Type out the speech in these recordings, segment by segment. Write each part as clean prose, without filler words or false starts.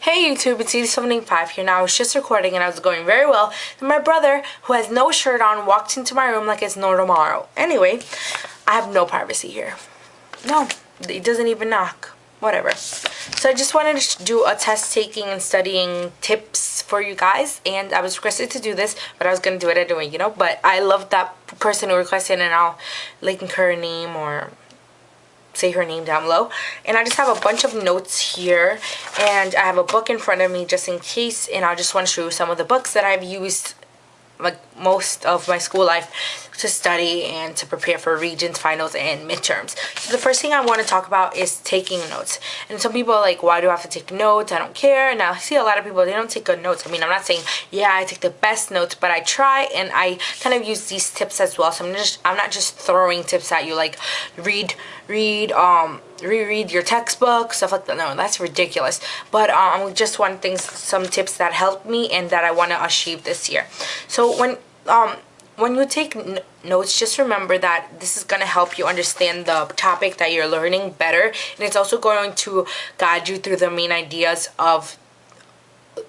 Hey YouTube, it's E75 here. Now I was just recording and I was going very well. Then my brother, who has no shirt on, walked into my room like it's no tomorrow. Anyway, I have no privacy here. No, he doesn't even knock. Whatever. So I just wanted to do a test taking and studying tips for you guys, and I was requested to do this, but I was gonna do it anyway, you know. But I love that person who requested, and I'll link her name or say her name down below. And I just have a bunch of notes here, and I have a book in front of me just in case, and I just want to show you some of the books that I've used like most of my school life to study and to prepare for regents, finals, and midterms. So the first thing I want to talk about is taking notes. And some people are like, why do I have to take notes? I don't care. And I see a lot of people, they don't take good notes. I mean, I'm not saying, yeah, I take the best notes, but I try, and I kind of use these tips as well. So I'm not just throwing tips at you like reread your textbook, stuff like that. No, that's ridiculous. But just one thing, some tips that helped me and that I want to achieve this year. So when you take notes, just remember that this is going to help you understand the topic that you're learning better, and it's also going to guide you through the main ideas of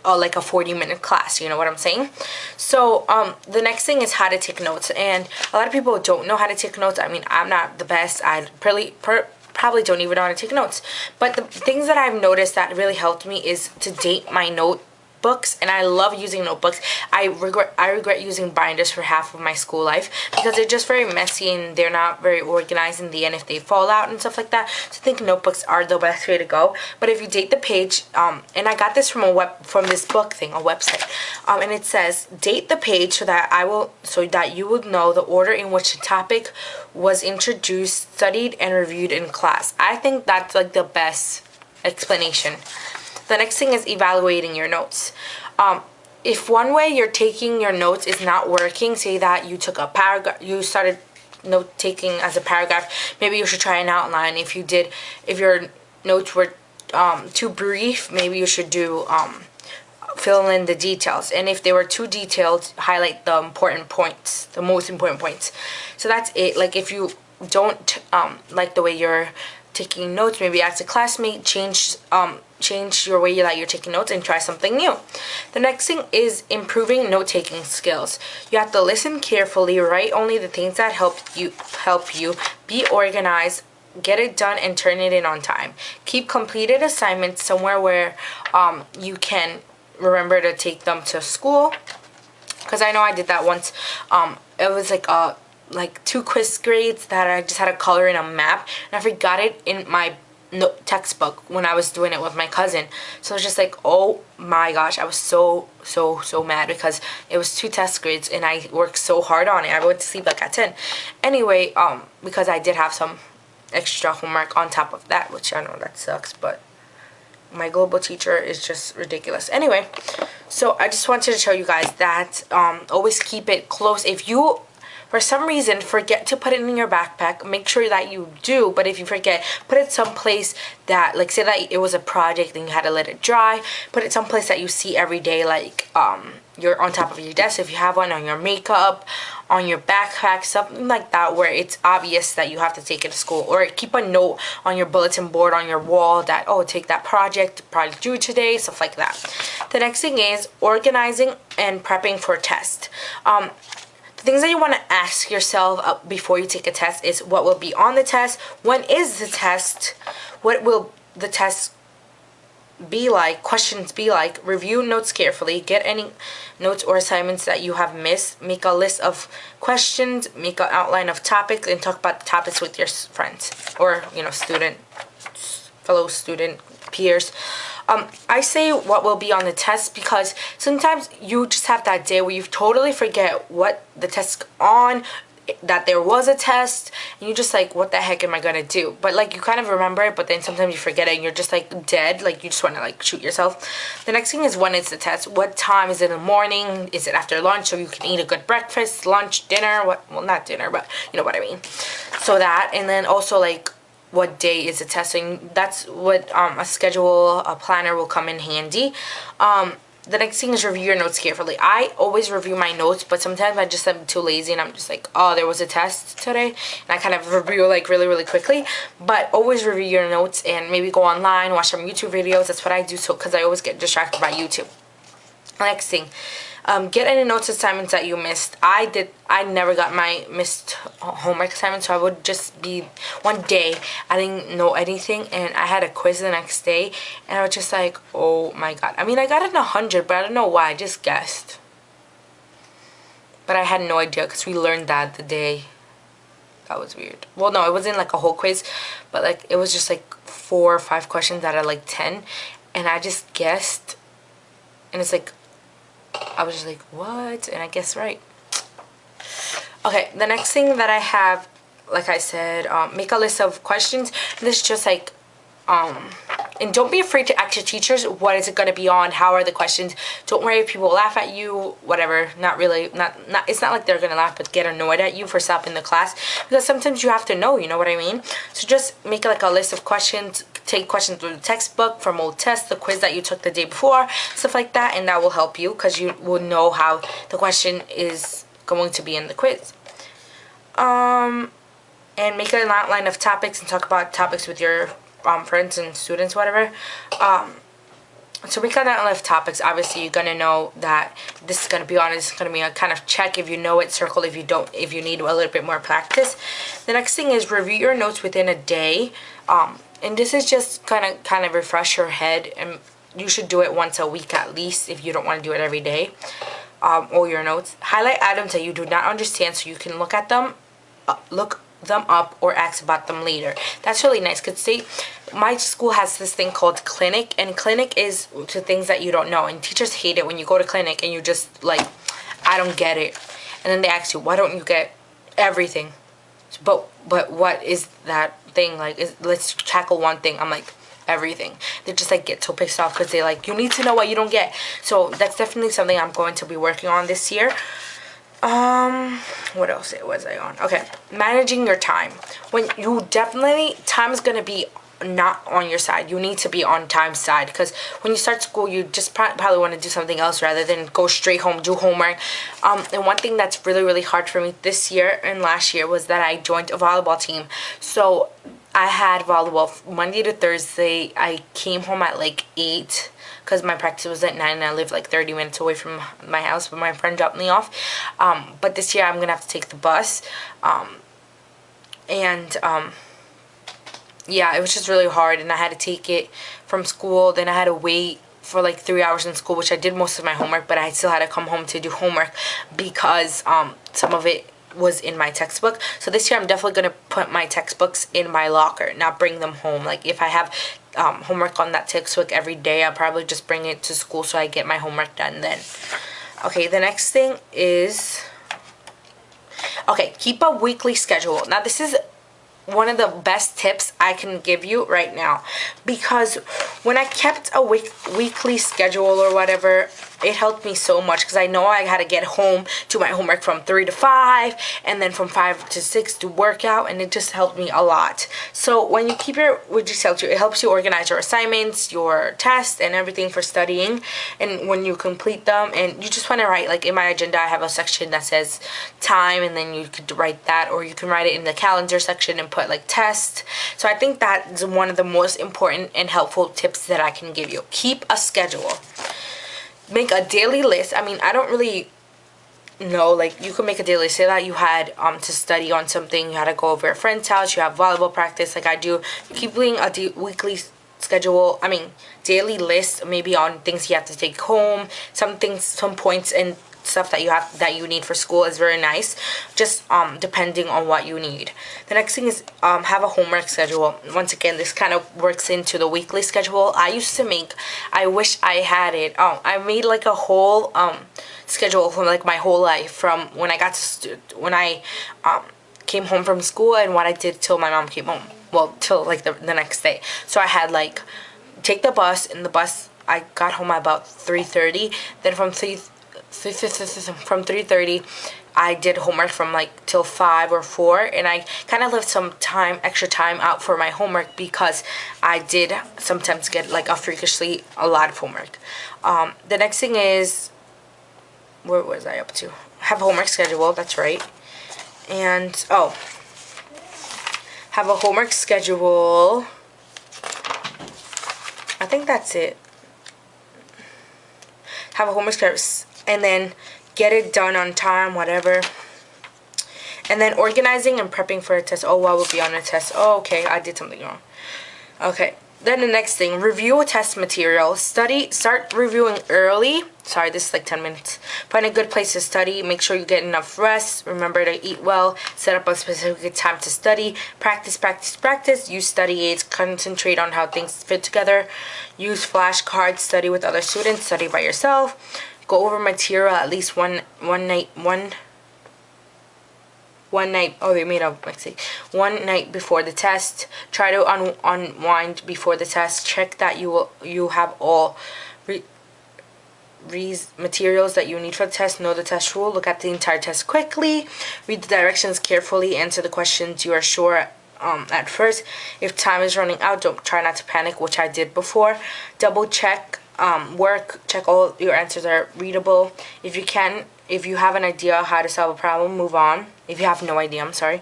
like a 40-minute class, you know what I'm saying? So the next thing is how to take notes, and a lot of people don't know how to take notes. I mean, I'm not the best. I probably don't even know how to take notes, but the things that I've noticed that really helped me is to date my notebooks, and I love using notebooks. I regret using binders for half of my school life because they're just very messy and they're not very organized in the end if they fall out and stuff like that. So I think notebooks are the best way to go. But if you date the page, and I got this from this book thing, a website, and it says date the page so that you would know the order in which the topic was introduced, studied, and reviewed in class. I think that's like the best explanation. The next thing is evaluating your notes. If one way you're taking your notes is not working, say that you took a paragraph, you started note taking as a paragraph, maybe you should try an outline. If your notes were too brief, maybe you should do fill in the details, and if they were too detailed, highlight the important points, the most important points. So that's it. Like if you don't like the way you're taking notes, maybe ask a classmate, change your way that you're taking notes and try something new. The next thing is improving note-taking skills. You have to listen carefully, write only the things that help you, be organized, get it done, and turn it in on time. Keep completed assignments somewhere where you can remember to take them to school, because I know I did that once. It was like 2 quiz grades that I just had to color in a map, and I forgot it in my textbook when I was doing it with my cousin. So I was just like, oh my gosh, I was so mad because it was 2 test grades and I worked so hard on it. I went to sleep like at 10. Anyway, because I did have some extra homework on top of that, which I know that sucks, but my global teacher is just ridiculous. Anyway, so I just wanted to show you guys that always keep it close. If you for some reason forget to put it in your backpack, make sure that you do. But if you forget, put it someplace that, like, say that it was a project and you had to let it dry, put it someplace that you see every day, like you're on top of your desk if you have one, on your makeup, on your backpack, something like that, where it's obvious that you have to take it to school. Or keep a note on your bulletin board on your wall that, oh, take that project due today, stuff like that. The next thing is organizing and prepping for test. Things that you want to ask yourself before you take a test is what will be on the test, when is the test, what will the test be like, questions be like, review notes carefully, get any notes or assignments that you have missed, make a list of questions, make an outline of topics, and talk about the topics with your friends or, you know, fellow student peers. I say what will be on the test because sometimes you just have that day where you totally forget what the test's on, that there was a test, and you're just like, what the heck am I gonna do? But like, you kind of remember it, but then sometimes you forget it and you're just like dead, like you just want to like shoot yourself. The next thing is, when is the test? What time? Is it in the morning? Is it after lunch so you can eat a good breakfast, lunch, dinner? Well, not dinner, but you know what I mean. So that, and then also like, what day is the testing? That's what a schedule, a planner will come in handy. The next thing is review your notes carefully. I always review my notes, but sometimes I just am too lazy and I'm just like, oh, there was a test today, and I kind of review like really, really quickly. But always review your notes and maybe go online, watch some YouTube videos. That's what I do, so because I always get distracted by YouTube. Next thing, get any notes assignments that you missed. I never got my missed homework assignment, so I would just be one day I didn't know anything and I had a quiz the next day and I was just like, oh my god. I mean, I got it 100, but I don't know why. I just guessed, but I had no idea because we learned that the day. That was weird. Well, no, it wasn't like a whole quiz, but like it was just like 4 or 5 questions out of like 10, and I just guessed, and it's like I was just like, what? And I guessed right. Okay, the next thing that I have, like I said, make a list of questions. This is just like, and don't be afraid to ask your teachers what is it going to be on, how are the questions. Don't worry if people laugh at you, whatever. Not really, not it's not like they're going to laugh, but get annoyed at you for stopping the class, because sometimes you have to know, you know what I mean? So just make like a list of questions. Take questions from the textbook, from old tests, the quiz that you took the day before, stuff like that, and that will help you because you will know how the question is going to be in the quiz. And make an outline of topics and talk about topics with your friends and students, whatever. So make an outline of topics. Obviously, you're gonna know that this is gonna be on. It's gonna be a kind of check. If you know it, circle. If you don't, if you need a little bit more practice. The next thing is review your notes within a day. And this is just kind of refresh your head, and you should do it once a week at least if you don't want to do it every day. All your notes. Highlight items that you do not understand so you can look them up or ask about them later. That's really nice because my school has this thing called clinic, and clinic is to things that you don't know, and teachers hate it when you go to clinic and you just like, I don't get it, and then they ask you, why don't you get everything? But what is that thing? Like, let's tackle one thing. I'm like, everything. They just like get so pissed off because they like, you need to know what you don't get. So that's definitely something I'm going to be working on this year. What else was I on? Okay, managing your time. When you definitely, time is gonna be not on your side. You need to be on time's side, because when you start school, you just probably want to do something else rather than go straight home, do homework. And one thing that's really, really hard for me this year and last year was that I joined a volleyball team. So I had volleyball Monday to Thursday. I came home at like 8 because my practice was at 9 and I live like 30 minutes away from my house, but my friend dropped me off. But this year I'm gonna have to take the bus. Yeah, it was just really hard, and I had to take it from school. Then I had to wait for like 3 hours in school, which I did most of my homework, but I still had to come home to do homework because some of it was in my textbook. So this year I'm definitely going to put my textbooks in my locker, not bring them home. Like if I have homework on that textbook every day, I'll probably just bring it to school so I get my homework done then. Okay, the next thing is, okay, keep a weekly schedule. Now this is one of the best tips I can give you right now, because when I kept a weekly schedule or whatever, it helped me so much, because I know I had to get home to my homework from 3 to 5 and then from 5 to 6 to work out, and it just helped me a lot. So when you keep your weekly schedule, it helps you organize your assignments, your tests, and everything for studying, and when you complete them, and you just want to write, like in my agenda I have a section that says time, and then you could write that, or you can write it in the calendar section and put like test. So I think that's one of the most important and helpful tips that I can give you. Keep a schedule. Make a daily list. I mean, I don't really know, like you could make a daily list. Say that you had to study on something, you had to go over a friend's house, you have volleyball practice like I do. Keep doing a weekly schedule, I mean daily list, maybe on things you have to take home, some things, some points and stuff that you need for school is very nice, just depending on what you need. The next thing is have a homework schedule. Once again, this kind of works into the weekly schedule. I wish I had it. I made like a whole schedule from like my whole life, from when I got to when I came home from school and what I did till my mom came home, well till like the next day. So I had like take the bus, and the bus I got home at about 3:30, then from 3:30 I did homework from like till 5 or 4, and I kind of left some extra time out for my homework because I did sometimes get like a freakishly a lot of homework. The next thing is, where was I up to? Have a homework schedule, that's right. And have a homework schedule. I think that's it. Have a homework schedule, and then get it done on time, whatever. And then organizing and prepping for a test. Oh, I will be on a test. Oh, okay, I did something wrong. Okay, then the next thing, review test material. Start reviewing early. Sorry, this is like 10 minutes. Find a good place to study. Make sure you get enough rest. Remember to eat well. Set up a specific time to study. Practice, practice, practice. Use study aids. Concentrate on how things fit together. Use flashcards. Study with other students. Study by yourself. Go over material at least one night. Oh, they made a mistake. One night before the test. Try to unwind before the test. Check that you have all materials that you need for the test. Know the test rule. Look at the entire test quickly. Read the directions carefully. Answer the questions you are sure at first. If time is running out, try not to panic, which I did before. Double check work. Check all your answers are readable. If you have an idea how to solve a problem, move on. If you have no idea, I'm sorry.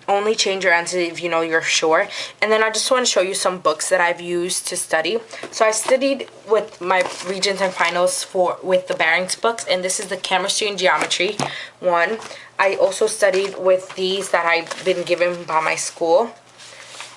Only change your answer if you know you're sure. And then I just want to show you some books that I've used to study. So I studied with my Regents and Finals with the Bearings books, and this is the Chemistry and Geometry one. I also studied with these that I've been given by my school,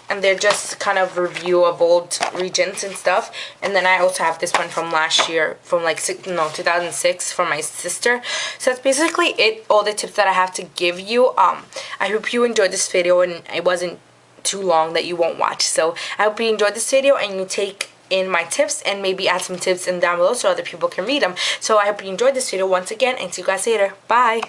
and they're just kind of review of old Regents and stuff. And then I also have this one from last year, from like 2006, from my sister. So that's basically it, all the tips that I have to give you. I hope you enjoyed this video and it wasn't too long that you won't watch. So I hope you enjoyed this video and you take in my tips and maybe add some tips in down below so other people can read them. So I hope you enjoyed this video once again, and see you guys later. Bye!